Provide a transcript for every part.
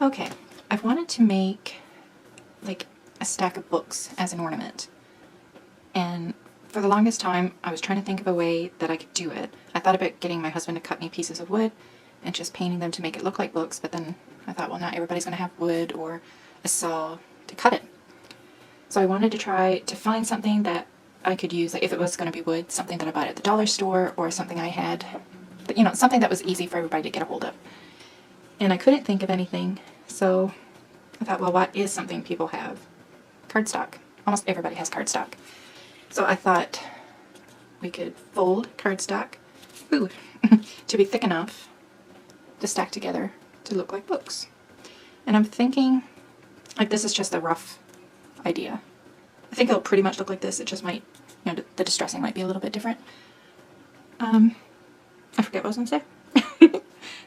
Okay, I've wanted to make like a stack of books as an ornament, and for the longest time I was trying to think of a way that I could do it. I thought about getting my husband to cut me pieces of wood and just painting them to make it look like books, but then I thought, well, not everybody's going to have wood or a saw to cut it. So I wanted to try to find something that I could use, like if it was going to be wood, something that I bought at the dollar store or something I had, but you know, something that was easy for everybody to get a hold of. And I couldn't think of anything, so I thought, well, what is something people have? Cardstock. Almost everybody has cardstock. So I thought we could fold cardstock to be thick enough to stack together to look like books. And I'm thinking, like, this is just a rough idea. I think it'll pretty much look like this. It just might, you know, the distressing might be a little bit different. I forget what I was going to say.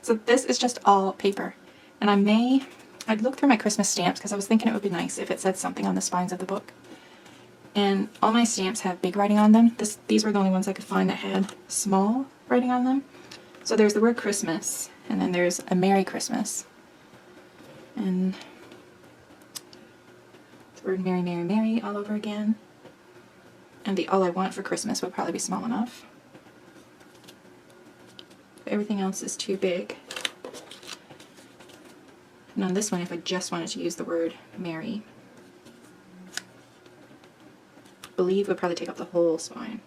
So this is just all paper. And I'd look through my Christmas stamps because I was thinking it would be nice if it said something on the spines of the book. And all my stamps have big writing on them. These were the only ones I could find that had small writing on them. So there's the word Christmas, and then there's a Merry Christmas. And the word Merry, Merry, Merry all over again. And the All I Want for Christmas would probably be small enough. But everything else is too big. And on this one, if I just wanted to use the word Merry, Believe would probably take up the whole spine.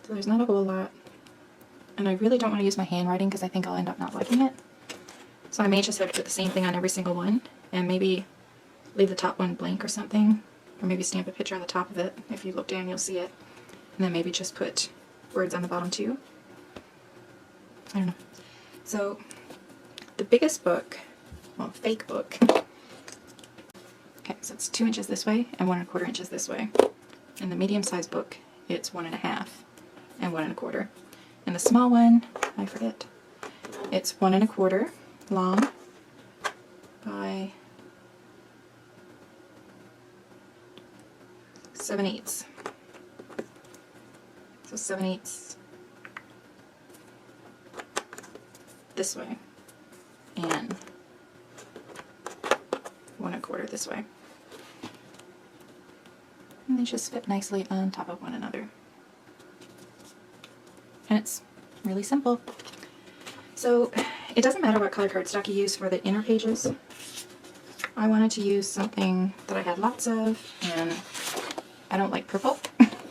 So there's not a whole lot. And I really don't want to use my handwriting because I think I'll end up not liking it. So I may just have to put the same thing on every single one and maybe leave the top one blank or something. Or maybe stamp a picture on the top of it. If you look down, you'll see it. And then maybe just put words on the bottom too. I don't know. So the biggest book, well, fake book. Okay, so it's 2 inches this way and 1 1/4 inches this way. In the medium-sized book, it's 1 1/2 and 1 1/4. And the small one, I forget, it's 1 1/4 long by 7/8. So 7/8 this way and 1 1/4 this way. And they just fit nicely on top of one another. And it's really simple. So it doesn't matter what color cardstock you use for the inner pages. I wanted to use something that I had lots of, and I don't like purple,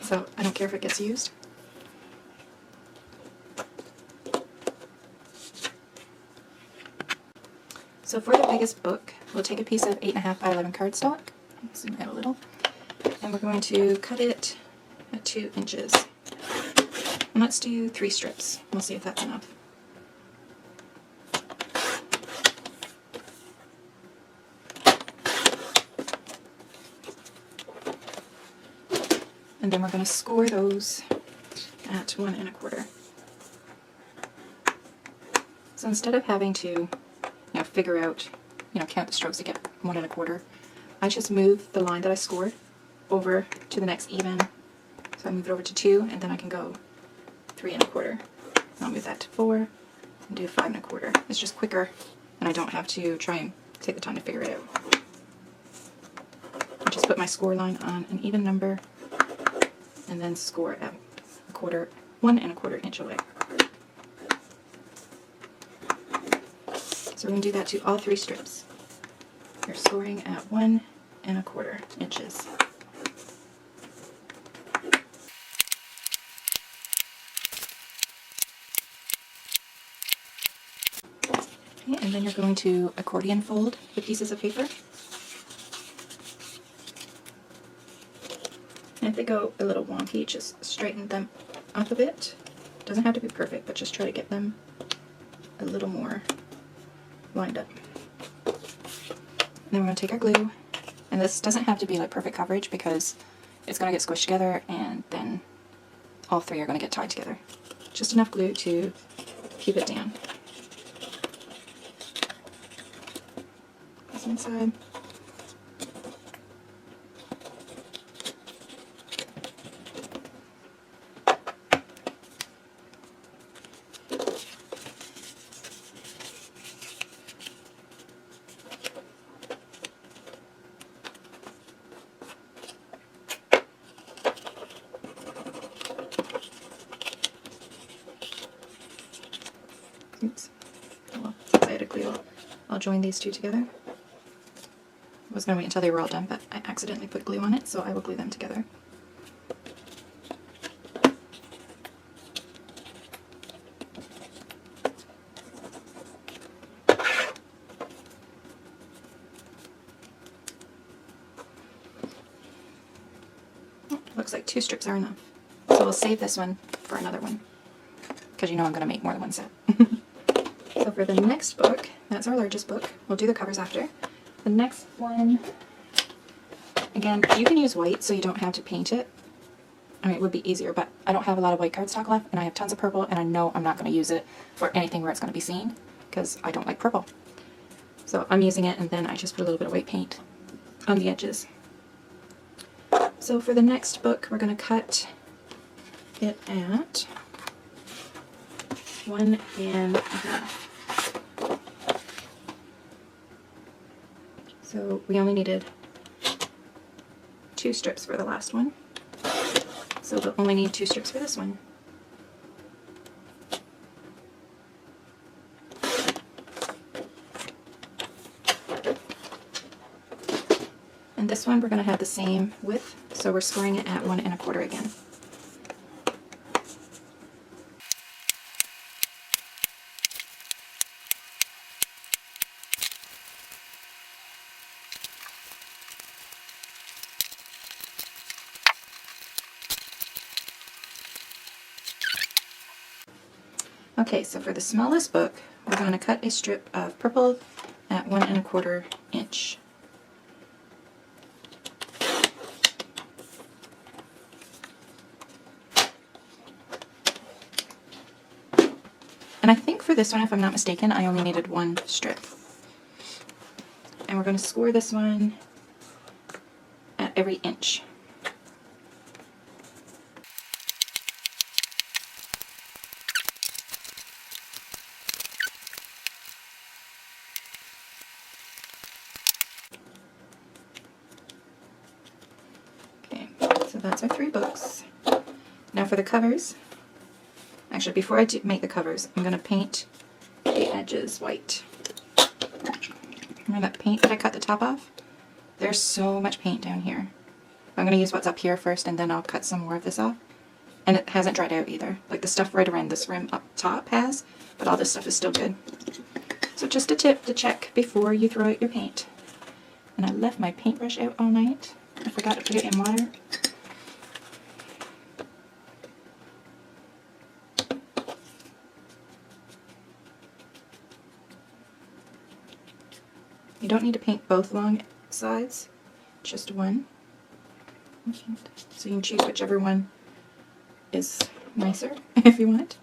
so I don't care if it gets used. So for the biggest book, we'll take a piece of 8.5 by 11 cardstock, zoom out a little, and we're going to cut it at 2 inches. And let's do 3 strips. We'll see if that's enough. And then we're going to score those at 1 1/4. So instead of having to, figure out, count the strokes to get 1 1/4, I just move the line that I scored over to the next even. So I move it over to 2, and then I can go 3 1/4. I'll move that to 4 and do 5 1/4. It's just quicker, and I don't have to try and take the time to figure it out. I just put my score line on an even number, and then score at 1 1/4 inch away. So we're going to do that to all 3 strips. You're scoring at 1 1/4 inches. Okay, and then you're going to accordion fold the pieces of paper. And if they go a little wonky, just straighten them up a bit. Doesn't have to be perfect, but just try to get them a little more lined up. And then we're going to take our glue, and this doesn't have to be like perfect coverage because it's going to get squished together and then all 3 are going to get tied together. Just enough glue to keep it down. This inside. Oops. Well, since I had to glue, I'll join these two together. I was going to wait until they were all done, but I accidentally put glue on it, so I will glue them together. Looks like 2 strips are enough. So we'll save this one for another one, because you know I'm going to make more than one set. So for the next book, that's our largest book. We'll do the covers after. The next one, again, you can use white so you don't have to paint it. I mean, it would be easier, but I don't have a lot of white cardstock left, and I have tons of purple, and I know I'm not going to use it for anything where it's going to be seen, because I don't like purple. So I'm using it, and then I just put a little bit of white paint on the edges. So for the next book, we're going to cut it at 1 1/2. So we only needed 2 strips for the last one. So we'll only need 2 strips for this one. And this one we're going to have the same width, so we're scoring it at 1 1/4 again. Okay, so for the smallest book, we're going to cut a strip of purple at 1 1/4 inch. And I think for this one, if I'm not mistaken, I only needed 1 strip. And we're going to score this one at every inch. Okay, so that's our 3 books. Now for the covers. Actually, before I make the covers, I'm going to paint the edges white. Remember that paint that I cut the top off? There's so much paint down here. I'm going to use what's up here first, and then I'll cut some more of this off. And it hasn't dried out either. Like the stuff right around this rim up top has, but all this stuff is still good. So just a tip to check before you throw out your paint. And I left my paintbrush out all night. I forgot to put it in water. You don't need to paint both long sides, just one. So you can choose whichever one is nicer if you want.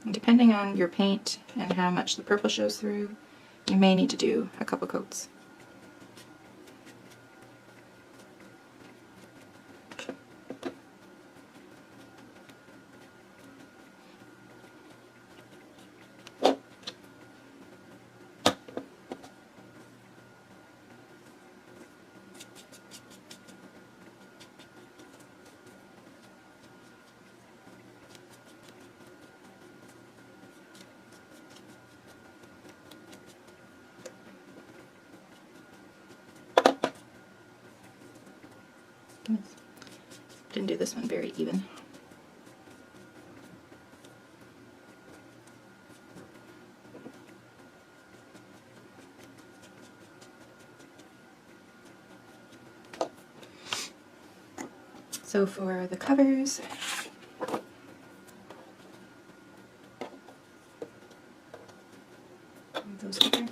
And depending on your paint and how much the purple shows through, you may need to do a couple coats. Didn't do this one very even. So for the covers, those here.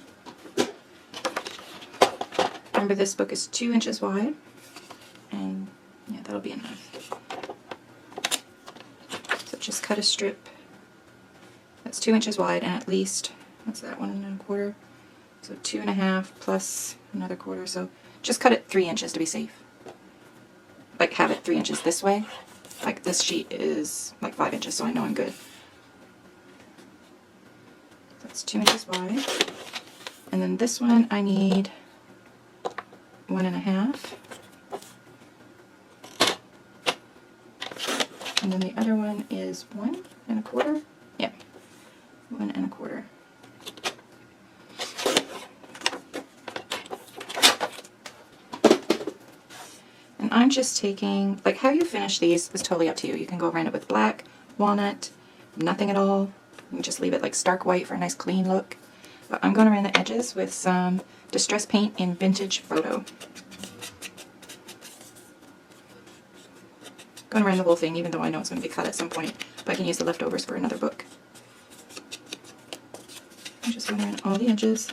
Remember, this book is 2 inches wide, and yeah, that'll be enough. So just cut a strip that's 2 inches wide, and at least, what's that, 1 1/4? So 2 1/2 plus another quarter. So just cut it 3 inches to be safe. Like have it 3 inches this way. Like this sheet is like 5 inches, so I know I'm good. That's 2 inches wide. And then this one I need 1.5. And then the other one is 1.25. Yeah, 1.25. And I'm just taking, like, how you finish these is totally up to you. You can go around it with black, walnut, nothing at all. You can just leave it like stark white for a nice clean look. But I'm going around the edges with some Distress Paint in Vintage Photo. Going around the whole thing, even though I know it's going to be cut at some point, but I can use the leftovers for another book. I'm just going around all the edges.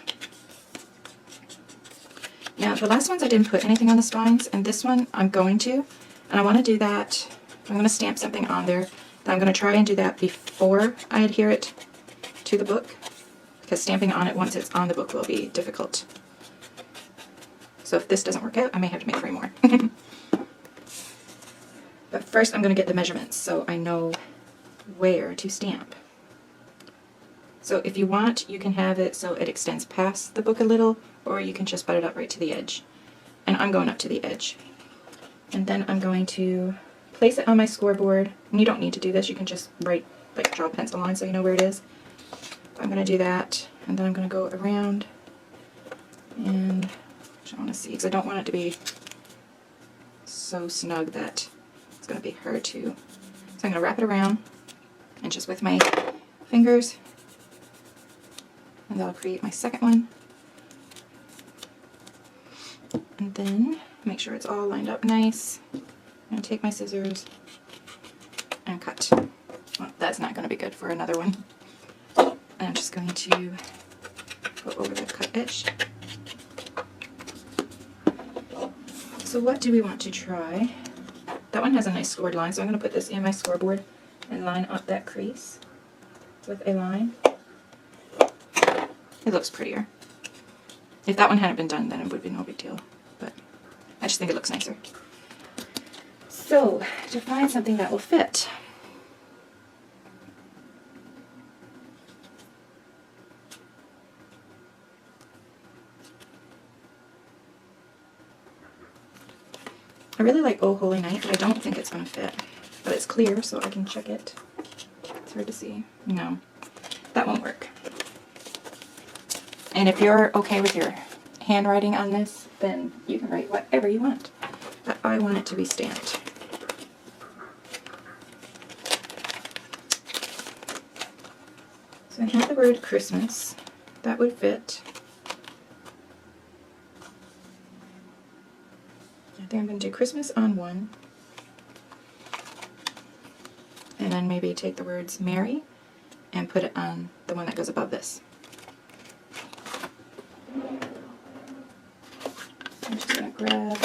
Now, the last ones I didn't put anything on the spines, and this one I'm going to, and I want to do that. I'm going to stamp something on there. I'm going to try and do that before I adhere it to the book, because stamping on it once it's on the book will be difficult. So if this doesn't work out, I may have to make 3 more. But first I'm going to get the measurements so I know where to stamp. So if you want, you can have it so it extends past the book a little, or you can just butt it up right to the edge. And I'm going up to the edge. And then I'm going to place it on my scoreboard. And you don't need to do this, you can just write, like draw a pencil line so you know where it is. But I'm going to do that, and then I'm going to go around, and I want to see, because I don't want it to be so snug that it's going to be hard to. So I'm going to wrap it around, and just with my fingers, and that'll create my second one. And then make sure it's all lined up nice. I'm going to take my scissors and cut. Well, that's not going to be good for another one. And I'm just going to go over the cut edge. So what do we want to try? That one has a nice scored line, so I'm going to put this in my scoreboard and line up that crease with a line. It looks prettier. If that one hadn't been done, then it would be no big deal, but I just think it looks nicer. So, to find something that will fit. I really like Oh Holy Night, but I don't think it's going to fit. But it's clear, so I can check it. It's hard to see. No, that won't work. And if you're okay with your handwriting on this, then you can write whatever you want. But I want it to be stamped. So I have the word Christmas. That would fit. I think I'm going to do Christmas on one. And then maybe take the words Merry and put it on the one that goes above this. I'm just going to grab,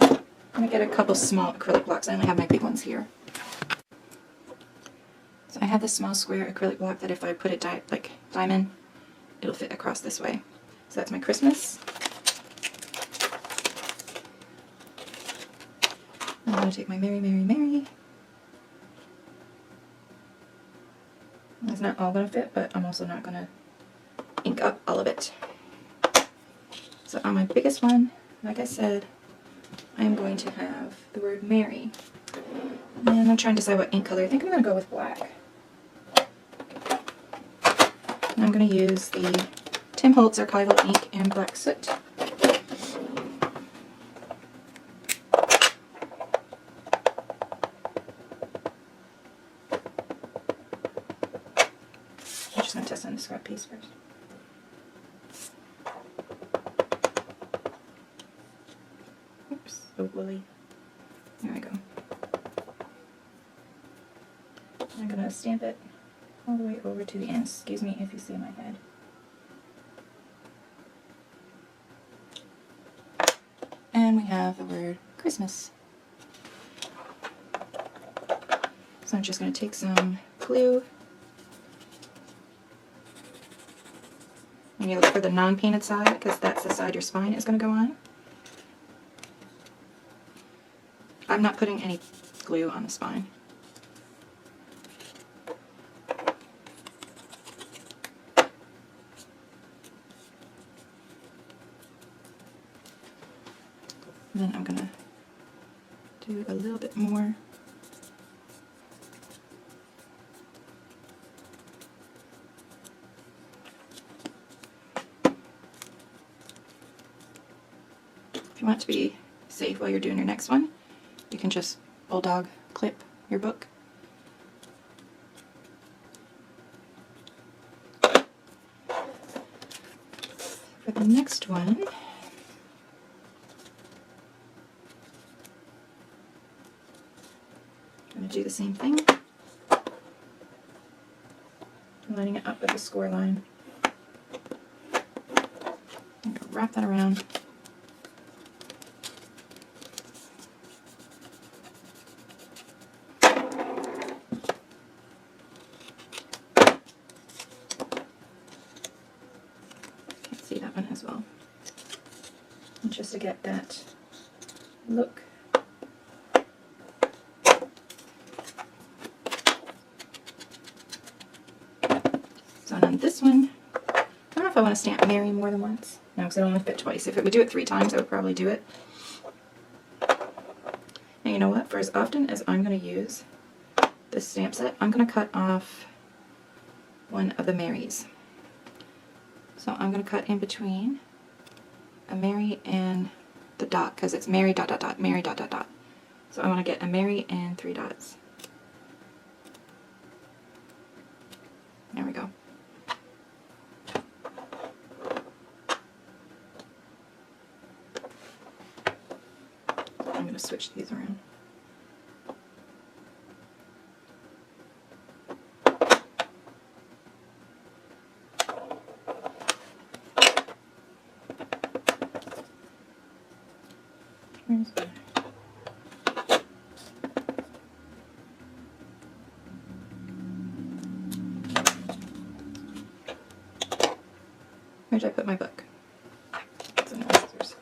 I'm going to get a couple small acrylic blocks. I only have my big ones here. So I have this small square acrylic block that if I put it like diamond, it'll fit across this way. So that's my Christmas. I'm going to take my Merry, Merry, Merry. It's not all going to fit, but I'm also not going to ink up all of it. So on my biggest one, like I said, I'm going to have the word Merry. And I'm trying to decide what ink color. I think I'm going to go with black. And I'm going to use the Tim Holtz Archival ink in Black Soot. I'm just going to test on the scrap piece first. Oops, so woolly. There we go. I'm going to stamp it all the way over to the end. Excuse me if you see my head. And we have the word Christmas. So I'm just going to take some glue. And you look for the non-painted side, because that's the side your spine is going to go on. I'm not putting any glue on the spine. And then I'm going to do a little bit more. If you want to be safe while you're doing your next one, you can just bulldog clip your book. For the next one, I'm going to do the same thing. Lining it up with a score line. I'm going to wrap that around. See that one as well. And just to get that look. So on this one, I don't know if I want to stamp Mary more than once. No, because it only fit twice. If it would do it 3 times, I would probably do it. And you know what? For as often as I'm going to use this stamp set, I'm going to cut off one of the Marys. So I'm going to cut in between a Mary and the dot, because it's Mary dot dot dot, Mary dot dot dot. So I want to get a Mary and 3 dots. There we go. I'm going to switch these around. Where's the... Where did I put my book? It's in my scissors.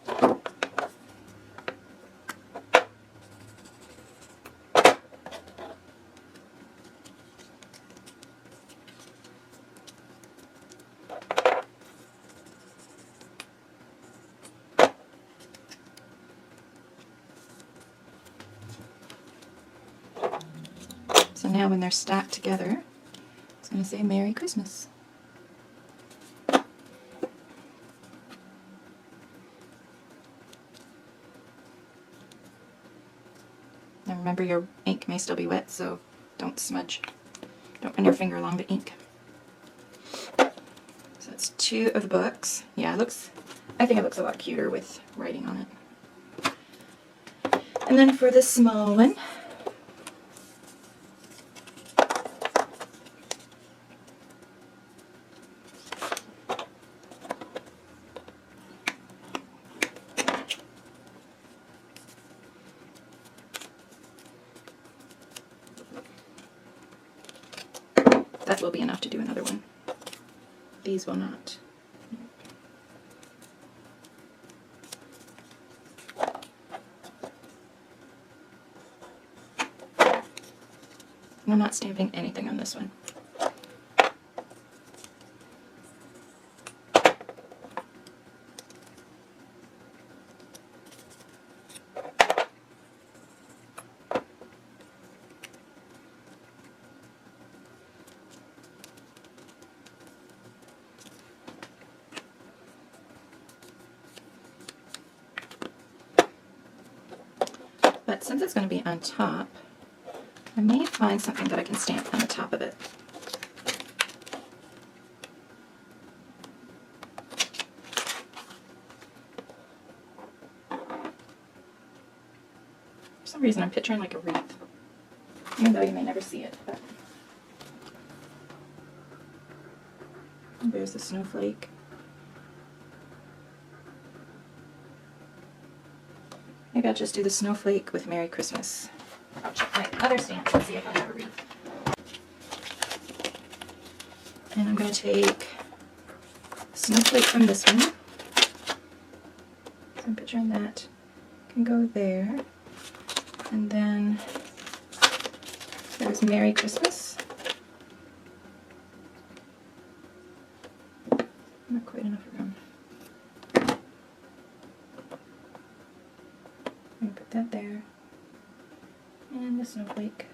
So now when they're stacked together, it's going to say Merry Christmas. And remember, your ink may still be wet, so don't smudge. Don't run your finger along the ink. So that's 2 of the books. Yeah, I think it looks a lot cuter with writing on it. And then for the small one, that will be enough to do another one. These will not. I'm not stamping anything on this one. But since it's going to be on top, I may find something that I can stamp on the top of it. For some reason I'm picturing like a wreath, even though you may never see it. But there's the snowflake. Maybe I'll just do the snowflake with Merry Christmas. I'll check my other stamps and see if I have a wreath. And I'm going to take snowflake from this one. So I'm picturing that can go there. And then there's Merry Christmas. Not quite enough room. that there. And the snowflake.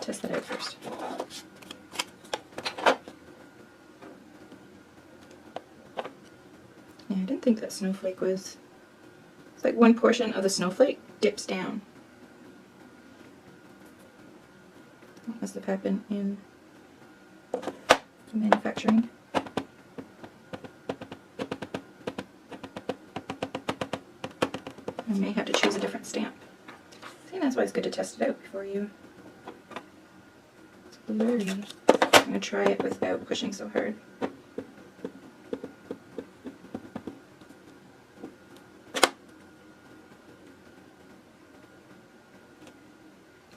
Test that out first. Yeah, I didn't think that snowflake was... It's like one portion of the snowflake dips down. That must have happened in manufacturing. I may have to choose a different stamp. See, that's why it's good to test it out before you... It's blurry. I'm going to try it without pushing so hard.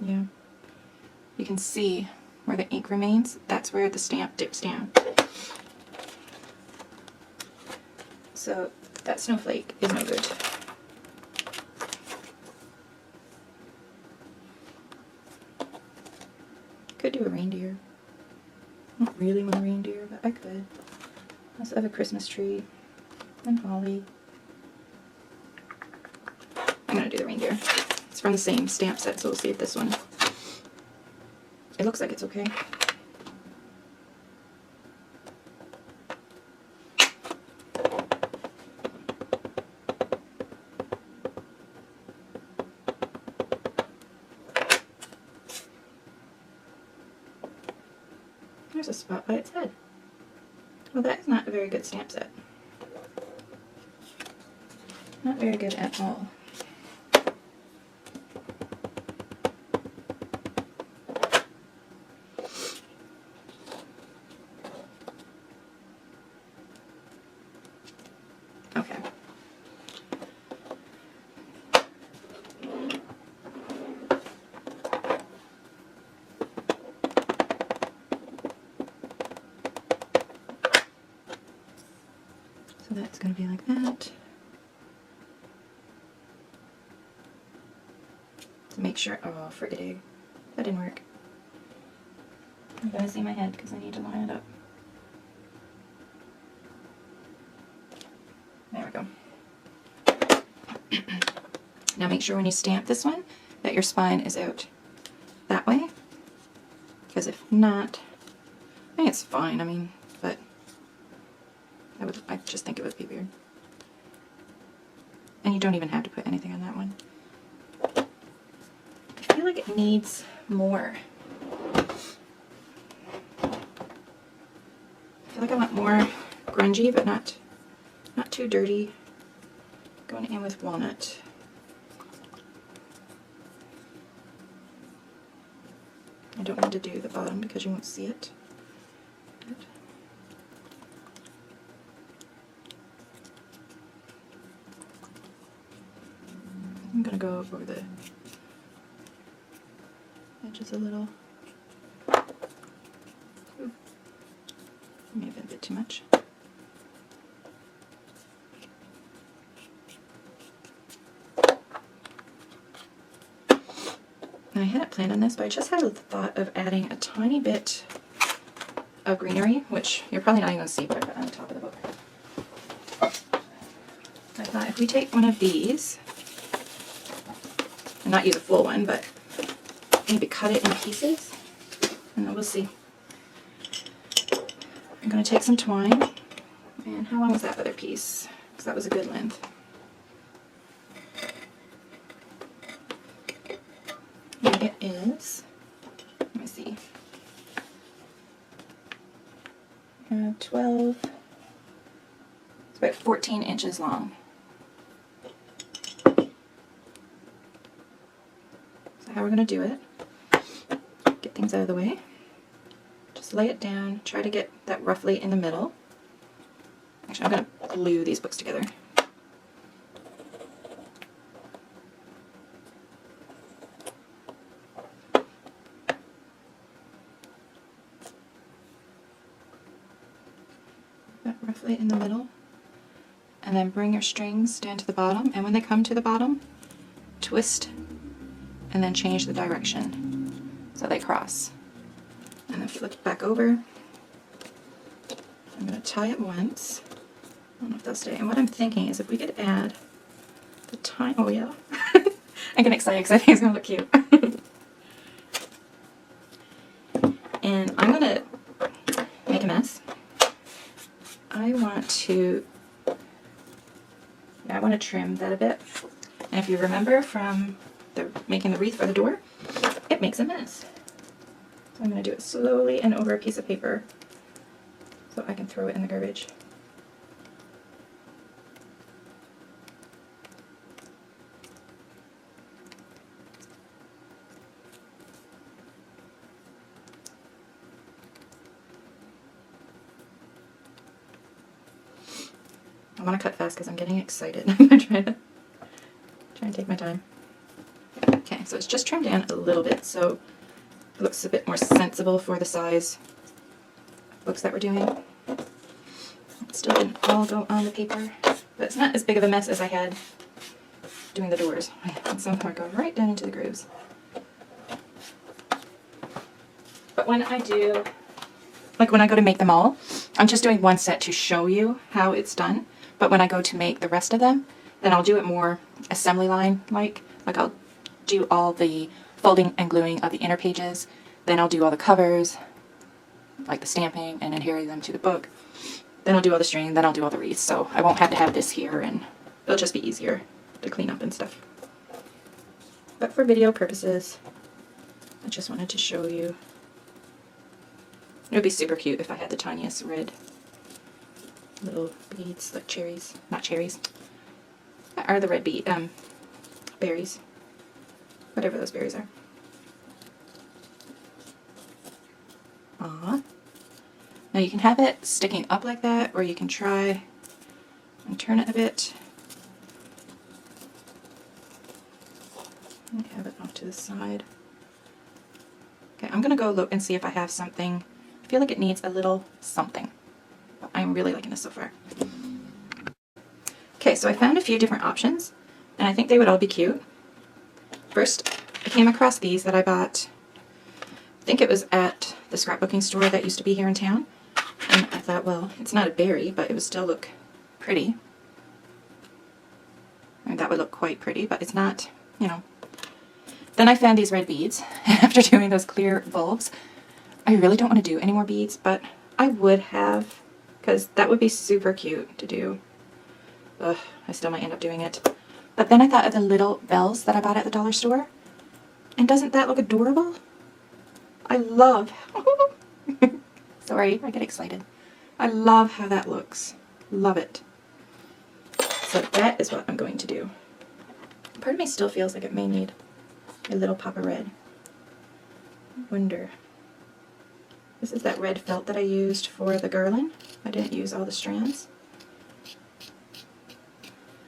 Yeah, you can see where the ink remains. That's where the stamp dips down. So that snowflake is no good. Could do a reindeer. I don't really want a reindeer, but I could. I also have a Christmas tree and holly. I'm gonna do the reindeer. It's from the same stamp set, so we'll see if this one... It looks like it's okay. There's a spot by its head. Well, that is not a very good stamp set. Not very good at all. Okay. So that's going to be like that. To make sure, oh, friggity, that didn't work. I'm going to see my head because I need to line it up. There we go. Now make sure when you stamp this one that your spine is out that way, because if not, I think it's fine, I mean, but I just think it would be weird. And you don't even have to put anything on that one. I feel like it needs more. I feel like I want more grungy, but not too dirty. Going in with walnut. I don't need to do the bottom because you won't see it. I'm going to go over the edges a little. Ooh. May have been a bit too much. I hadn't planned on this, but I just had a thought of adding a tiny bit of greenery, which you're probably not even going to see what I put on the top of the book. I thought if we take one of these, and not use a full one, but maybe cut it in pieces, and then we'll see. I'm going to take some twine, and how long was that other piece? Because that was a good length. And it is, let me see, 12, it's about 14 inches long. So how we're going to do it, get things out of the way, just lay it down, try to get that roughly in the middle. Actually, I'm going to glue these books together. Roughly in the middle, and then bring your strings down to the bottom, and when they come to the bottom, twist and then change the direction so they cross. And then flip it back over. I'm going to tie it once. I don't know if they'll stay. And what I'm thinking is if we could add the tie, oh yeah. I'm getting excited because I think it's going to look cute. And I'm going to make a mess. I want to trim that a bit. And if you remember from making the wreath for the door, it makes a mess. So I'm going to do it slowly and over a piece of paper so I can throw it in the garbage. I want to cut fast because I'm getting excited. I'm going to try and take my time. Okay, so it's just trimmed down a little bit, so it looks a bit more sensible for the size books that we're doing. It still didn't all go on the paper, but it's not as big of a mess as I had doing the doors. And some of them are going right down into the grooves. But when I do, like when I go to make them all, I'm just doing one set to show you how it's done. But when I go to make the rest of them, then I'll do it more assembly line like I'll do all the folding and gluing of the inner pages, then I'll do all the covers, like the stamping, and adhering them to the book. Then I'll do all the string, then I'll do all the wreaths, so I won't have to have this here, and it'll just be easier to clean up and stuff. But for video purposes, I just wanted to show you. It would be super cute if I had the tiniest red little beads, like cherries, not cherries, are the red berries, whatever those berries are. Aww. Now you can have it sticking up like that, or you can try and turn it a bit. And have it off to the side. Okay, I'm gonna go look and see if I have something. I feel like it needs a little something. But I'm really liking this so far. Okay, so I found a few different options, and I think they would all be cute. First, I came across these that I bought, I think it was at the scrapbooking store that used to be here in town. And I thought, well, it's not a berry, but it would still look pretty. I mean, that would look quite pretty, but it's not, you know. Then I found these red beads, and after doing those clear bulbs, I really don't want to do any more beads, but I would have, because that would be super cute to do. Ugh, I still might end up doing it. But then I thought of the little bells that I bought at the dollar store, and doesn't that look adorable? I love, sorry, I get excited. I love how that looks. Love it. So that is what I'm going to do. Part of me still feels like it may need a little pop of red. I wonder. This is that red felt that I used for the garland. I didn't use all the strands.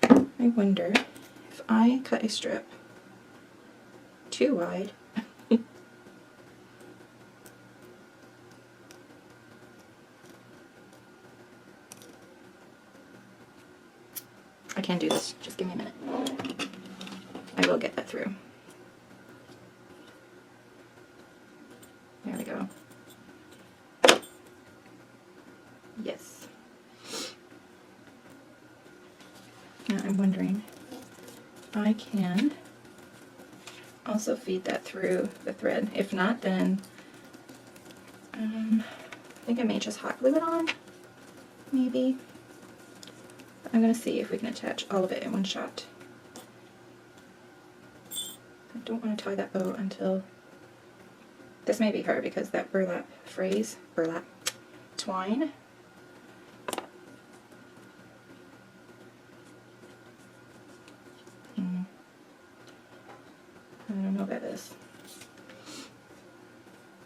I wonder if I cut a strip too wide. I can do this. Just give me a minute. I will get that through. There we go. Yes. Now I'm wondering if I can also feed that through the thread. If not, then I think I may just hot glue it on. Maybe. I'm going to see if we can attach all of it in one shot. I don't want to tie that bow until... This may be hard because that burlap twine. I don't know about this.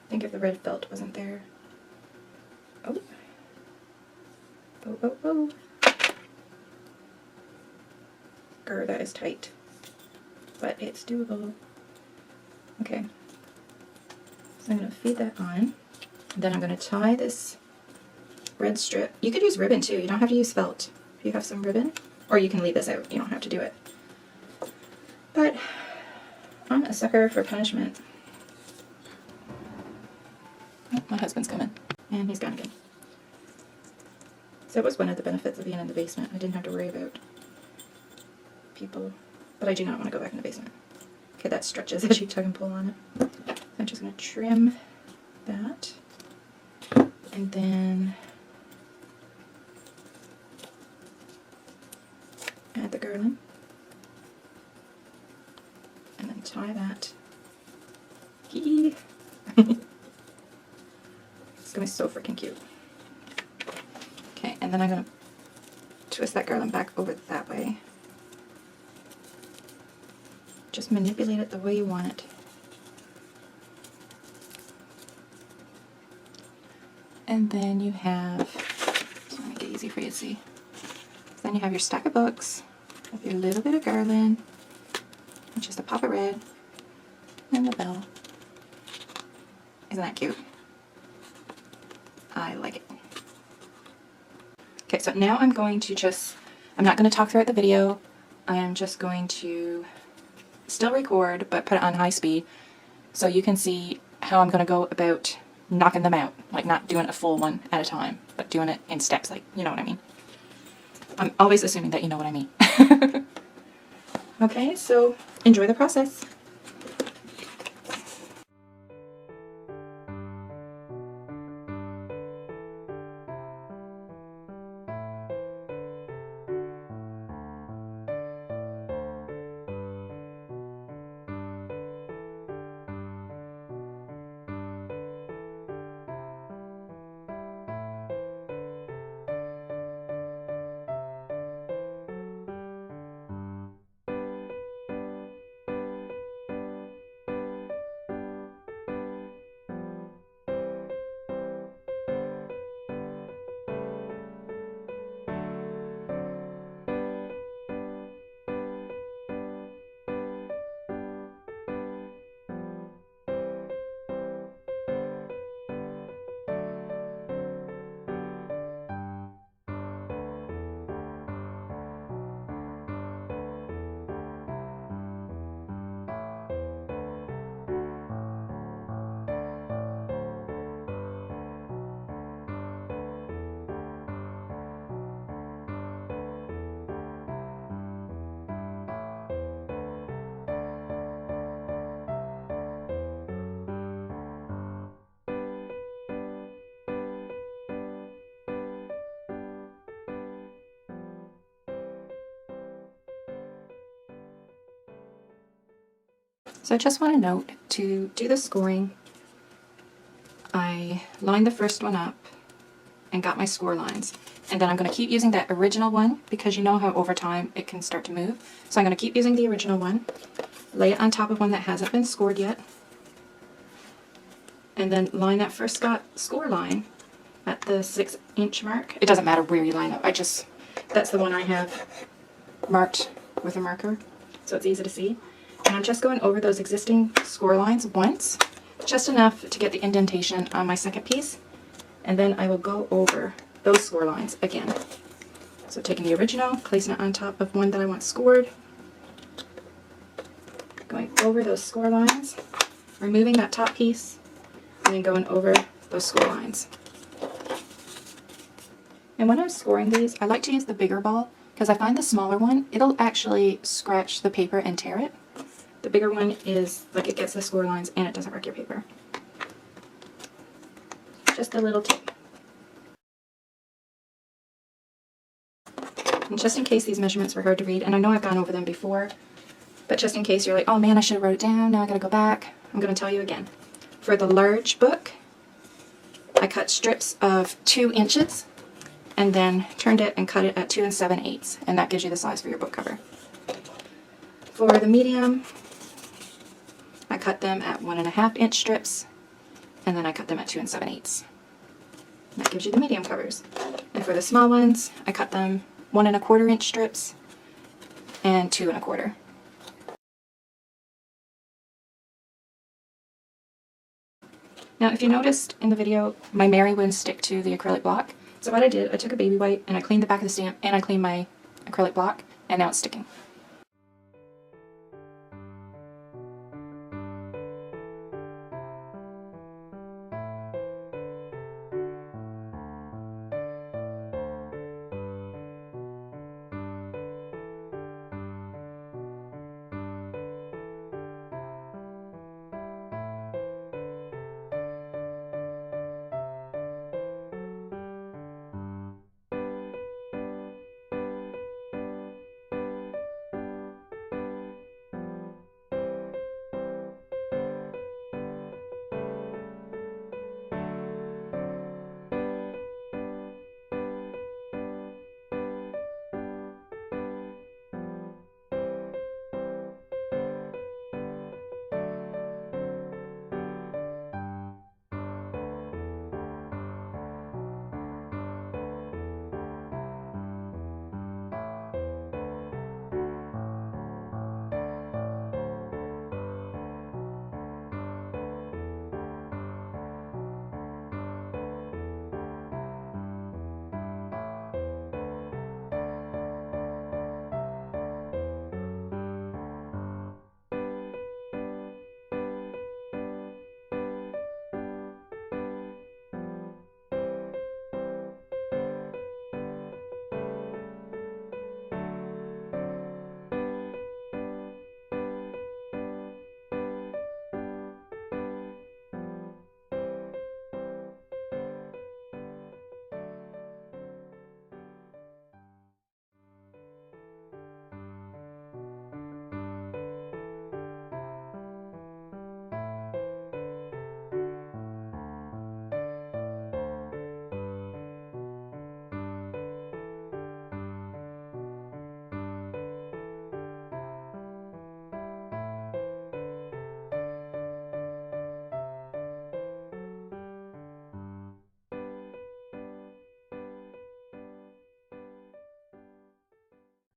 I think if the red felt wasn't there. Oh. Oh, oh, oh. Grr, that is tight. But it's doable. Okay. So I'm going to feed that on. Then I'm going to tie this red strip. You could use ribbon too. You don't have to use felt. If you have some ribbon, Or you can leave this out, you don't have to do it. But I'm a sucker for punishment. Oh, my husband's coming. And he's gone again. So it was one of the benefits of being in the basement. I didn't have to worry about people. But I do not want to go back in the basement. Okay, that stretches as you tug and pull on it. So I'm just going to trim that. And then add the garland. And then tie that. It's going to be so freaking cute. Okay, and then I'm going to twist that garland back over that way. Just manipulate it the way you want it. And then you have, so make it easy for you to see. Then you have your stack of books with your little bit of garland, and just a pop of red, and the bell. Isn't that cute? I like it. Okay, so now I'm going to I'm not going to talk throughout the video. I am just going to still record, but put it on high speed so you can see how I'm going to go about knocking them out. Like not doing a full one at a time, but doing it in steps, like, you know what I mean. I'm always assuming that you know what I mean. Okay, so enjoy the process. So I just want to note, to do the scoring, I lined the first one up and got my score lines. And then I'm going to keep using that original one because you know how over time it can start to move. So I'm going to keep using the original one, lay it on top of one that hasn't been scored yet, and then line that first score line at the 6-inch mark. It doesn't matter where you line up. That's the one I have marked with a marker, so it's easy to see. And I'm just going over those existing score lines once, just enough to get the indentation on my second piece, and then I will go over those score lines again. So taking the original, placing it on top of one that I want scored, going over those score lines, removing that top piece, and then going over those score lines. And when I'm scoring these, I like to use the bigger ball because I find the smaller one, it'll actually scratch the paper and tear it. The bigger one is like it gets the score lines and it doesn't wreck your paper. Just a little tip. And just in case these measurements were hard to read, and I know I've gone over them before, but just in case you're like, oh man, I should have wrote it down, now I gotta go back, I'm gonna tell you again. For the large book, I cut strips of 2 inches and then turned it and cut it at 2 7/8, and that gives you the size for your book cover. For the medium, I cut them at 1.5-inch strips, and then I cut them at 2 7/8. That gives you the medium covers. And for the small ones, I cut them 1.25-inch strips and 2 1/4. Now, if you noticed in the video, my Mary wouldn't stick to the acrylic block. So what I did, I took a baby wipe and I cleaned the back of the stamp and I cleaned my acrylic block, and now it's sticking.